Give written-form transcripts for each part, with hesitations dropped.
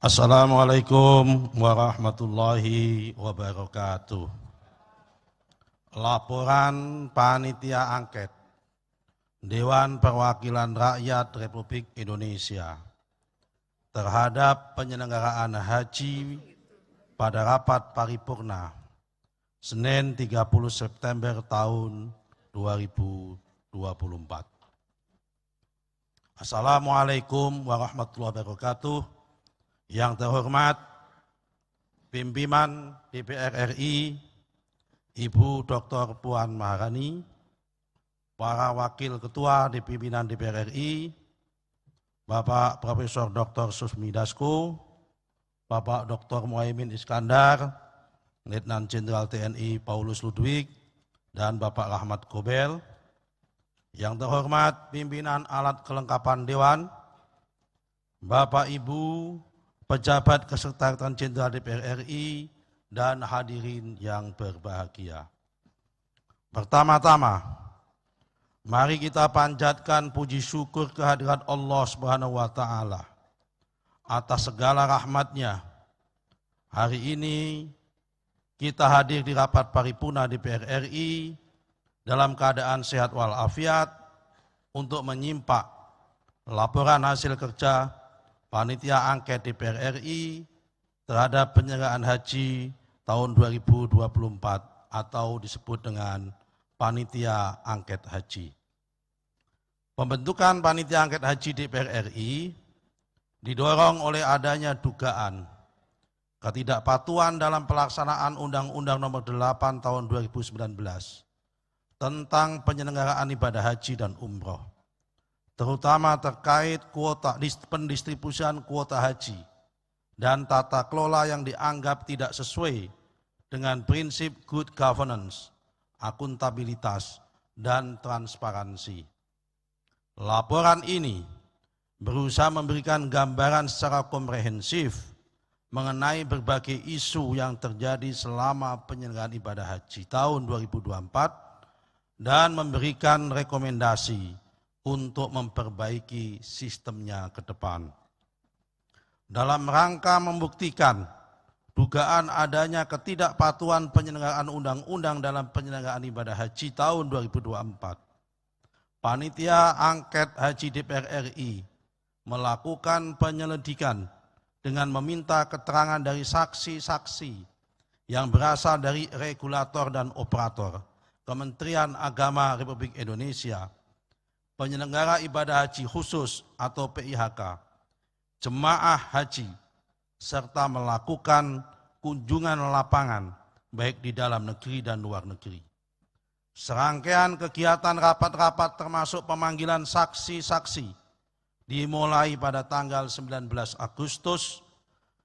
Assalamualaikum warahmatullahi wabarakatuh. Laporan Panitia Angket Dewan Perwakilan Rakyat Republik Indonesia terhadap penyelenggaraan haji pada rapat paripurna Senin 30 September tahun 2024. Assalamualaikum warahmatullahi wabarakatuh. Yang terhormat pimpinan DPR RI, Ibu Dr. Puan Maharani, para wakil ketua di pimpinan DPR RI, Bapak Profesor Dr. Susmi Dasko, Bapak Dr. Muhaimin Iskandar, Letnan Jenderal TNI Paulus Ludwig, dan Bapak Rahmat Gobel. Yang terhormat pimpinan alat kelengkapan Dewan, Bapak Ibu pejabat kesekretariatan Jenderal DPR RI, dan hadirin yang berbahagia. Pertama-tama, mari kita panjatkan puji syukur kehadirat Allah Subhanahu wa Ta'ala atas segala rahmat-Nya. Hari ini kita hadir di rapat paripurna DPR RI dalam keadaan sehat walafiat untuk menyimak laporan hasil kerja Panitia Angket DPR RI terhadap penyelenggaraan haji tahun 2024 atau disebut dengan Panitia Angket Haji. Pembentukan Panitia Angket Haji DPR RI didorong oleh adanya dugaan ketidakpatuhan dalam pelaksanaan Undang-Undang Nomor 8 Tahun 2019 tentang penyelenggaraan ibadah haji dan umroh, terutama terkait kuota pendistribusian kuota haji dan tata kelola yang dianggap tidak sesuai dengan prinsip good governance, akuntabilitas, dan transparansi. Laporan ini berusaha memberikan gambaran secara komprehensif mengenai berbagai isu yang terjadi selama penyelenggaraan ibadah haji tahun 2024 dan memberikan rekomendasi untuk memperbaiki sistemnya ke depan. Dalam rangka membuktikan dugaan adanya ketidakpatuhan penyelenggaraan undang-undang dalam penyelenggaraan ibadah haji tahun 2024, Panitia Angket Haji DPR RI melakukan penyelidikan dengan meminta keterangan dari saksi-saksi yang berasal dari regulator dan operator Kementerian Agama Republik Indonesia, penyelenggara ibadah haji khusus atau PIHK, jemaah haji, serta melakukan kunjungan lapangan baik di dalam negeri dan luar negeri. Serangkaian kegiatan rapat-rapat termasuk pemanggilan saksi-saksi dimulai pada tanggal 19 Agustus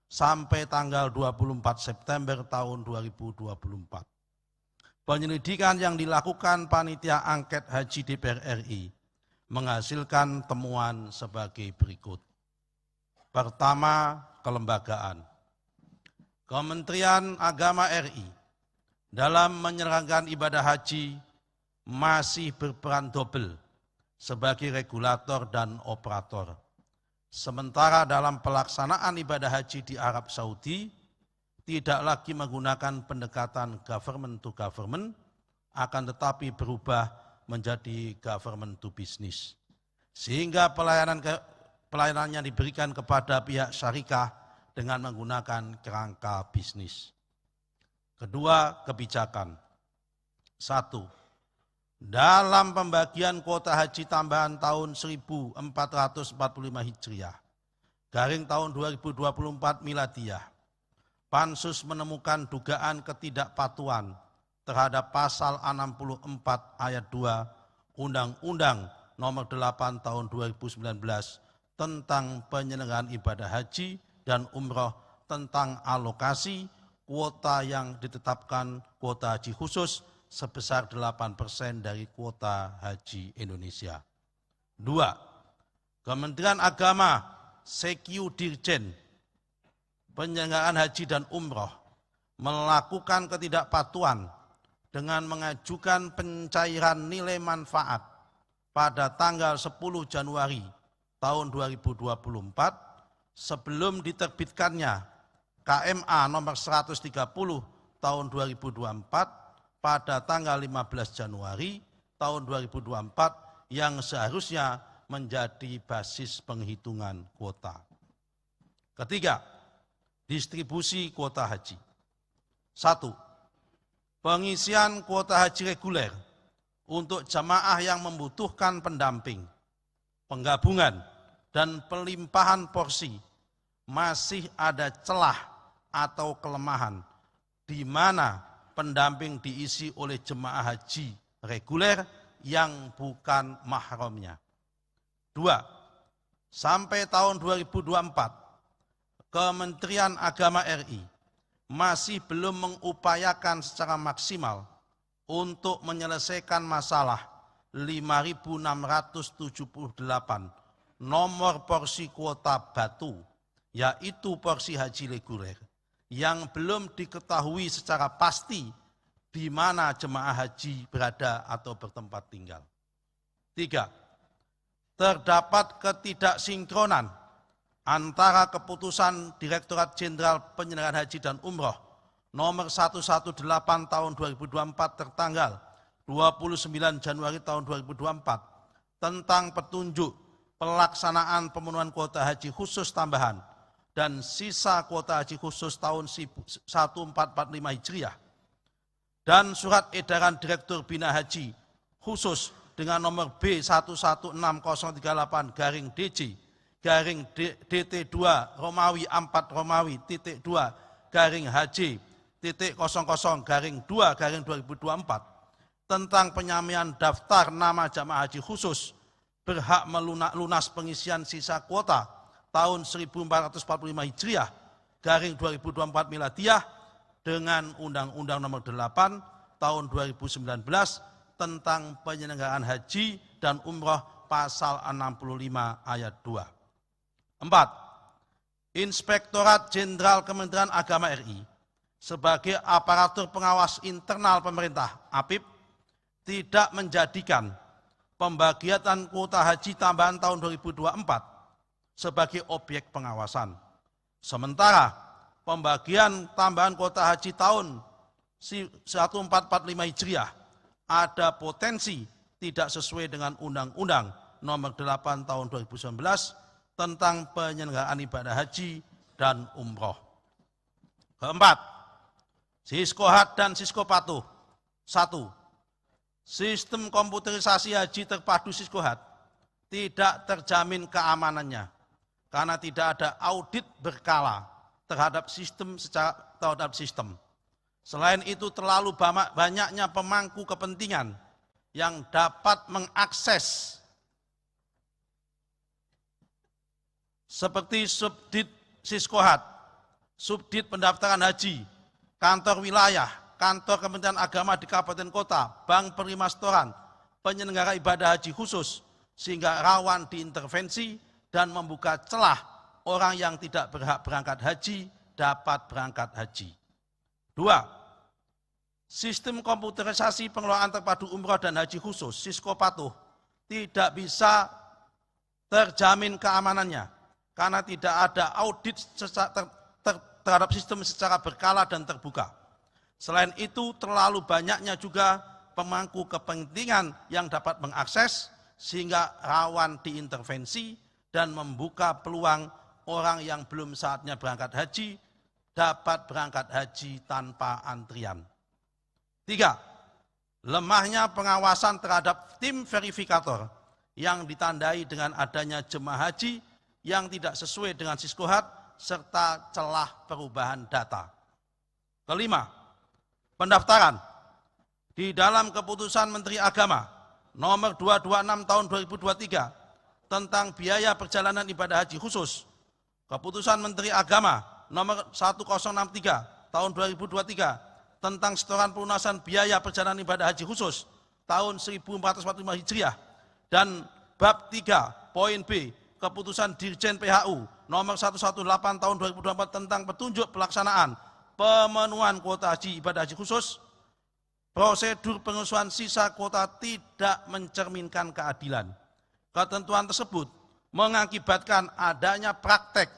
sampai tanggal 24 September tahun 2024. Penyelidikan yang dilakukan Panitia Angket Haji DPR RI menghasilkan temuan sebagai berikut. Pertama, kelembagaan. Kementerian Agama RI dalam menyelenggarakan ibadah haji masih berperan double sebagai regulator dan operator. Sementara dalam pelaksanaan ibadah haji di Arab Saudi tidak lagi menggunakan pendekatan government to government, akan tetapi berubah menjadi government to business, sehingga pelayanannya diberikan kepada pihak syarikah dengan menggunakan kerangka bisnis. Kedua, kebijakan. 1. Dalam pembagian kuota haji tambahan tahun 1445 Hijriah, garing tahun 2024 Miladiyah, Pansus menemukan dugaan ketidakpatuhan terhadap pasal 64 ayat 2 Undang-Undang Nomor 8 Tahun 2019 tentang penyelenggaraan ibadah haji dan umroh tentang alokasi kuota yang ditetapkan kuota haji khusus sebesar 8% dari kuota haji Indonesia. 2. Kementerian Agama Sekyu Dirjen Penyelenggaraan Haji dan Umroh melakukan ketidakpatuhan dengan mengajukan pencairan nilai manfaat pada tanggal 10 Januari tahun 2024 sebelum diterbitkannya KMA nomor 130 tahun 2024 pada tanggal 15 Januari tahun 2024 yang seharusnya menjadi basis penghitungan kuota. Ketiga, distribusi kuota haji. 1. Pengisian kuota haji reguler untuk jamaah yang membutuhkan pendamping, penggabungan, dan pelimpahan porsi masih ada celah atau kelemahan di mana pendamping diisi oleh jemaah haji reguler yang bukan mahramnya. 2. Sampai tahun 2024, Kementerian Agama RI masih belum mengupayakan secara maksimal untuk menyelesaikan masalah 5.678 nomor porsi kuota batu, yaitu porsi haji reguler, yang belum diketahui secara pasti di mana jemaah haji berada atau bertempat tinggal. 3. Terdapat ketidaksinkronan antara keputusan Direktorat Jenderal Penyelenggaraan Haji dan Umroh nomor 118 tahun 2024 tertanggal 29 Januari tahun 2024 tentang petunjuk pelaksanaan pemenuhan kuota haji khusus tambahan dan sisa kuota haji khusus tahun 1445 Hijriah dan surat edaran Direktur Bina Haji khusus dengan nomor B116038-DJ garing DT2 Romawi 4 Romawi titik 2 garing HJ titik 00 garing 2 garing 2024 tentang penyamian daftar nama jamaah haji khusus berhak lunas pengisian sisa kuota tahun 1445 Hijriah garing 2024 Miladiah dengan Undang-Undang Nomor 8 tahun 2019 tentang penyelenggaraan haji dan umroh pasal 65 ayat 2. 4. Inspektorat Jenderal Kementerian Agama RI sebagai aparatur pengawas internal pemerintah (APIP) tidak menjadikan pembagian kuota haji tambahan tahun 2024 sebagai objek pengawasan. Sementara pembagian tambahan kuota haji tahun 1445 Hijriah ada potensi tidak sesuai dengan Undang-Undang Nomor 8 tahun 2019 tentang penyelenggaraan ibadah haji dan umroh. Keempat, Siskohat dan Siskopatuh. 1. Sistem komputerisasi haji terpadu Siskohat tidak terjamin keamanannya karena tidak ada audit berkala terhadap sistem. Selain itu terlalu banyaknya pemangku kepentingan yang dapat mengakses seperti Subdit Siskohat, Subdit Pendaftaran Haji, kantor wilayah, kantor Kementerian Agama di kabupaten kota, bank perimastoran, penyelenggara ibadah haji khusus, sehingga rawan diintervensi dan membuka celah orang yang tidak berhak berangkat haji dapat berangkat haji. 2. Sistem komputerisasi pengelolaan terpadu umroh dan haji khusus, Siskopatuh, tidak bisa terjamin keamanannya karena tidak ada audit terhadap sistem secara berkala dan terbuka. Selain itu, terlalu banyaknya juga pemangku kepentingan yang dapat mengakses sehingga rawan diintervensi dan membuka peluang orang yang belum saatnya berangkat haji dapat berangkat haji tanpa antrian. 3. Lemahnya pengawasan terhadap tim verifikator yang ditandai dengan adanya jemaah haji yang tidak sesuai dengan Siskohat serta celah perubahan data. 5. Pendaftaran. Di dalam keputusan Menteri Agama nomor 226 tahun 2023 tentang biaya perjalanan ibadah haji khusus, keputusan Menteri Agama nomor 1063 tahun 2023 tentang setoran pelunasan biaya perjalanan ibadah haji khusus tahun 1445 Hijriah dan bab 3 poin B keputusan Dirjen PHU nomor 118 tahun 2024 tentang petunjuk pelaksanaan pemenuhan kuota haji ibadah haji khusus, prosedur pengusuhan sisa kuota tidak mencerminkan keadilan. Ketentuan tersebut mengakibatkan adanya praktek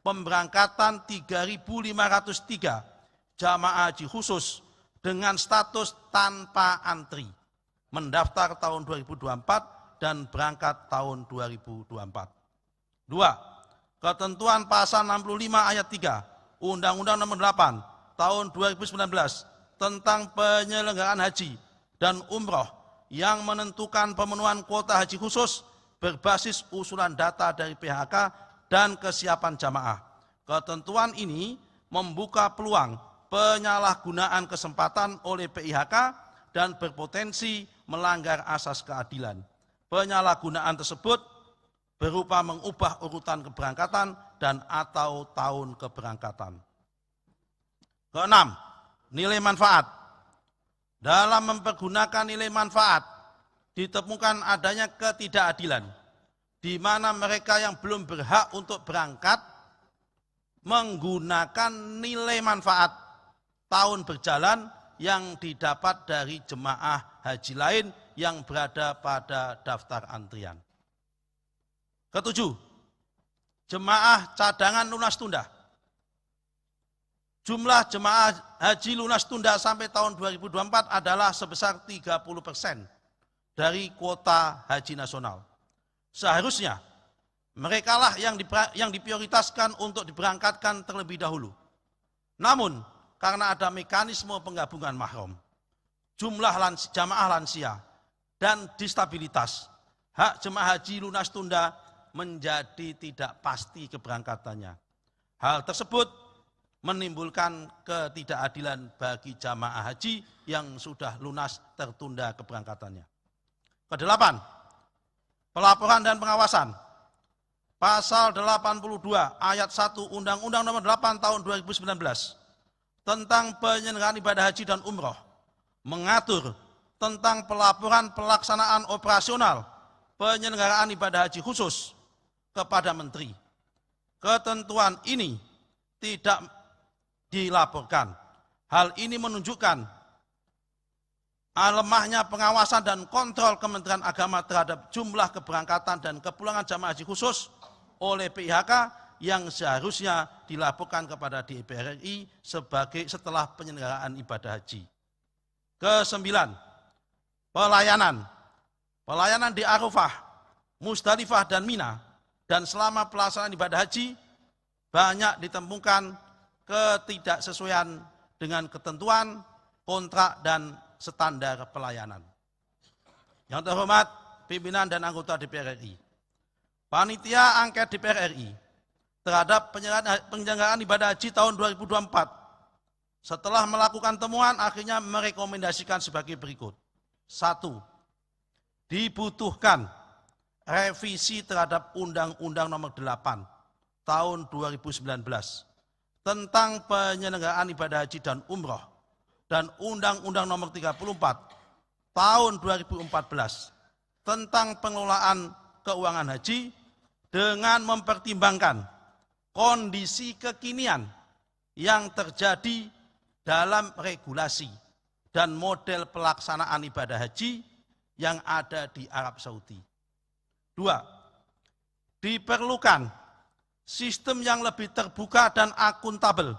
pemberangkatan 3.503 jamaah haji khusus dengan status tanpa antri, mendaftar tahun 2024 dan berangkat tahun 2024. 2. Ketentuan pasal 65 ayat 3 Undang-Undang Nomor 8 tahun 2019 tentang penyelenggaraan haji dan umroh yang menentukan pemenuhan kuota haji khusus berbasis usulan data dari PHK dan kesiapan jamaah. Ketentuan ini membuka peluang penyalahgunaan kesempatan oleh PIHK dan berpotensi melanggar asas keadilan. Penyalahgunaan tersebut berupa mengubah urutan keberangkatan dan atau tahun keberangkatan. Keenam, nilai manfaat. Dalam mempergunakan nilai manfaat, ditemukan adanya ketidakadilan, di mana mereka yang belum berhak untuk berangkat menggunakan nilai manfaat tahun berjalan yang didapat dari jemaah haji lain yang berada pada daftar antrian. Ketujuh, jemaah cadangan lunas tunda. Jumlah jemaah haji lunas tunda sampai tahun 2024 adalah sebesar 30% dari kuota haji nasional. Seharusnya merekalah yang diprioritaskan untuk diberangkatkan terlebih dahulu. Namun, karena ada mekanisme penggabungan mahram, jumlah jamaah lansia, dan distabilitas, hak jemaah haji lunas tunda menjadi tidak pasti keberangkatannya. Hal tersebut menimbulkan ketidakadilan bagi jamaah haji yang sudah lunas tertunda keberangkatannya. Kedelapan, pelaporan dan pengawasan. Pasal 82 ayat 1 Undang-Undang Nomor 8 tahun 2019 tentang penyelenggaraan ibadah haji dan umroh mengatur tentang pelaporan pelaksanaan operasional penyelenggaraan ibadah haji khusus kepada menteri. Ketentuan ini tidak dilaporkan. Hal ini menunjukkan lemahnya pengawasan dan kontrol Kementerian Agama terhadap jumlah keberangkatan dan kepulangan jamaah haji khusus oleh PIHK yang seharusnya dilaporkan kepada DPR RI setelah penyelenggaraan ibadah haji. Kesembilan, pelayanan. Pelayanan di Arafah, Musdalifah dan Mina dan selama pelaksanaan ibadah haji banyak ditemukan ketidaksesuaian dengan ketentuan, kontrak, dan standar pelayanan. Yang terhormat, pimpinan dan anggota DPR RI. Panitia angket DPR RI terhadap penyelenggaraan ibadah haji tahun 2024 setelah melakukan temuan akhirnya merekomendasikan sebagai berikut. 1. Dibutuhkan revisi terhadap Undang-Undang Nomor 8 tahun 2019 tentang penyelenggaraan ibadah haji dan umroh dan Undang-Undang Nomor 34 tahun 2014 tentang pengelolaan keuangan haji dengan mempertimbangkan kondisi kekinian yang terjadi dalam regulasi dan model pelaksanaan ibadah haji yang ada di Arab Saudi. 2. Diperlukan sistem yang lebih terbuka dan akuntabel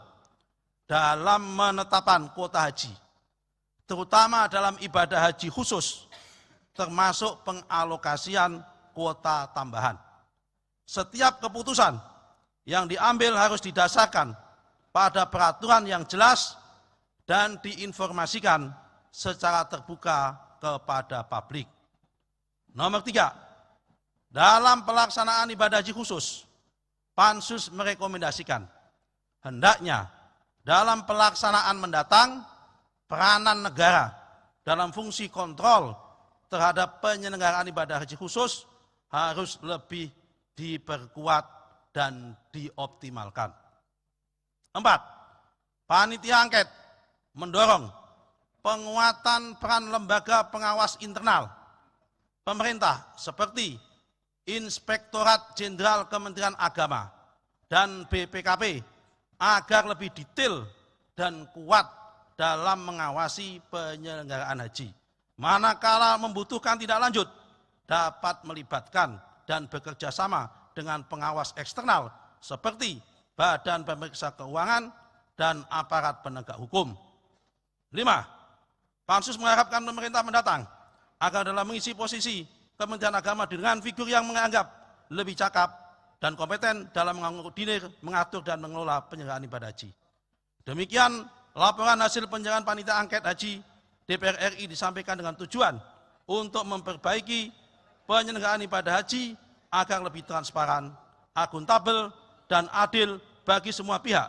dalam menetapkan kuota haji, terutama dalam ibadah haji khusus, termasuk pengalokasian kuota tambahan. Setiap keputusan yang diambil harus didasarkan pada peraturan yang jelas dan diinformasikan secara terbuka kepada publik. Nomor 3, dalam pelaksanaan ibadah haji khusus, Pansus merekomendasikan hendaknya dalam pelaksanaan mendatang peranan negara dalam fungsi kontrol terhadap penyelenggaraan ibadah haji khusus harus lebih diperkuat dan dioptimalkan. 4. Panitia angket mendorong penguatan peran lembaga pengawas internal pemerintah seperti Inspektorat Jenderal Kementerian Agama dan BPKP agar lebih detail dan kuat dalam mengawasi penyelenggaraan haji. Manakala membutuhkan tindak lanjut, dapat melibatkan dan bekerja sama dengan pengawas eksternal seperti Badan Pemeriksa Keuangan, dan aparat penegak hukum. 5. Pansus mengharapkan pemerintah mendatang agar dalam mengisi posisi Kementerian Agama dengan figur yang menganggap lebih cakap dan kompeten dalam mengakomodir, mengatur, dan mengelola penyelenggaraan ibadah haji. Demikian laporan hasil penyelenggaraan panitia angket haji DPR RI disampaikan dengan tujuan untuk memperbaiki penyelenggaraan ibadah haji agar lebih transparan, akuntabel, dan adil bagi semua pihak.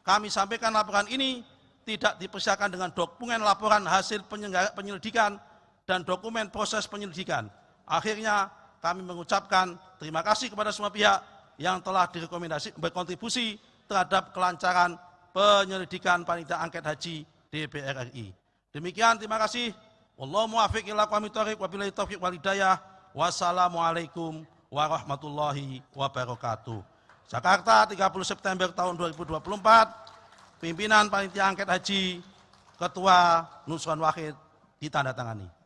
Kami sampaikan laporan ini tidak dipersiapkan dengan dokumen laporan hasil penyelidikan dan dokumen proses penyelidikan. Akhirnya kami mengucapkan terima kasih kepada semua pihak yang telah berkontribusi terhadap kelancaran penyelidikan panitia angket haji DPR RI. Demikian, terima kasih. Wallahu muwaffiq ila aqwamit thoriq, wabillahi taufiq wal hidayah. Wassalamualaikum warahmatullahi wabarakatuh. Jakarta, 30 September tahun 2024, pimpinan panitia angket haji, Ketua Nusron Wahid ditandatangani.